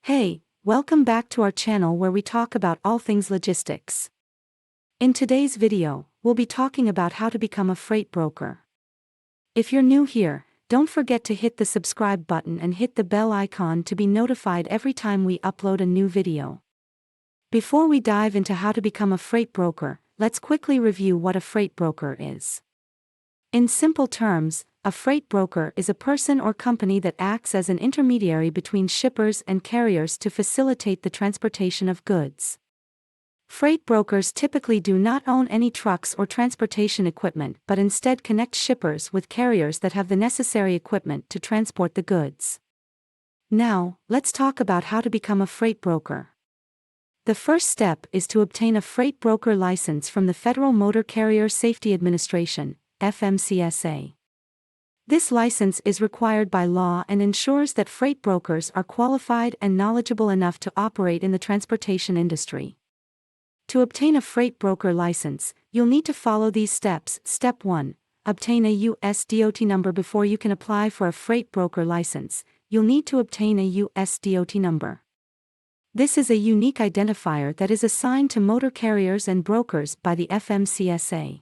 Hey, welcome back to our channel where we talk about all things logistics. In today's video, we'll be talking about how to become a freight broker. If you're new here, don't forget to hit the subscribe button and hit the bell icon to be notified every time we upload a new video. Before we dive into how to become a freight broker, let's quickly review what a freight broker is. In simple terms, a freight broker is a person or company that acts as an intermediary between shippers and carriers to facilitate the transportation of goods. Freight brokers typically do not own any trucks or transportation equipment but instead connect shippers with carriers that have the necessary equipment to transport the goods. Now, let's talk about how to become a freight broker. The first step is to obtain a freight broker license from the Federal Motor Carrier Safety Administration, FMCSA. This license is required by law and ensures that freight brokers are qualified and knowledgeable enough to operate in the transportation industry. To obtain a freight broker license, you'll need to follow these steps. Step 1. Obtain a U.S. DOT number. Before you can apply for a freight broker license, you'll need to obtain a U.S. DOT number. This is a unique identifier that is assigned to motor carriers and brokers by the FMCSA.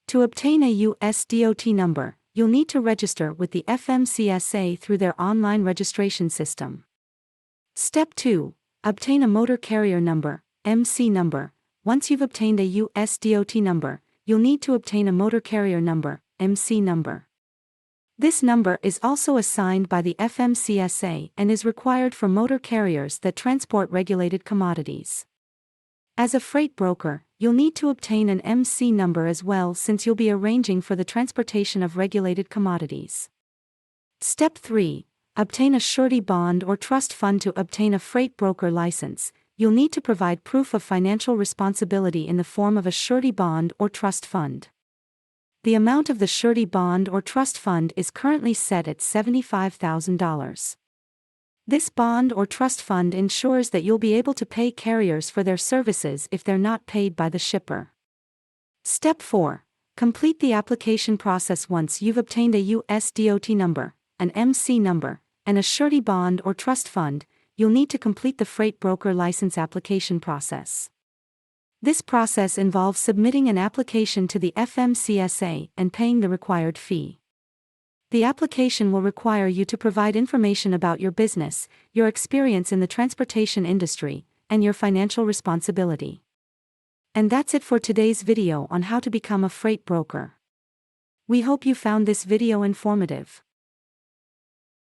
To obtain a U.S. DOT number, you'll need to register with the FMCSA through their online registration system. Step 2. Obtain a motor carrier number, MC number. Once you've obtained a U.S. DOT number, you'll need to obtain a motor carrier number, MC number. This number is also assigned by the FMCSA and is required for motor carriers that transport regulated commodities. As a freight broker, you'll need to obtain an MC number as well since you'll be arranging for the transportation of regulated commodities. Step 3. Obtain a surety bond or trust fund. To obtain a freight broker license, you'll need to provide proof of financial responsibility in the form of a surety bond or trust fund. The amount of the surety bond or trust fund is currently set at $75,000. This bond or trust fund ensures that you'll be able to pay carriers for their services if they're not paid by the shipper. Step 4. Complete the application process. Once you've obtained a U.S. DOT number, an MC number, and a surety bond or trust fund, you'll need to complete the freight broker license application process. This process involves submitting an application to the FMCSA and paying the required fee. The application will require you to provide information about your business, your experience in the transportation industry, and your financial responsibility. And that's it for today's video on how to become a freight broker. We hope you found this video informative.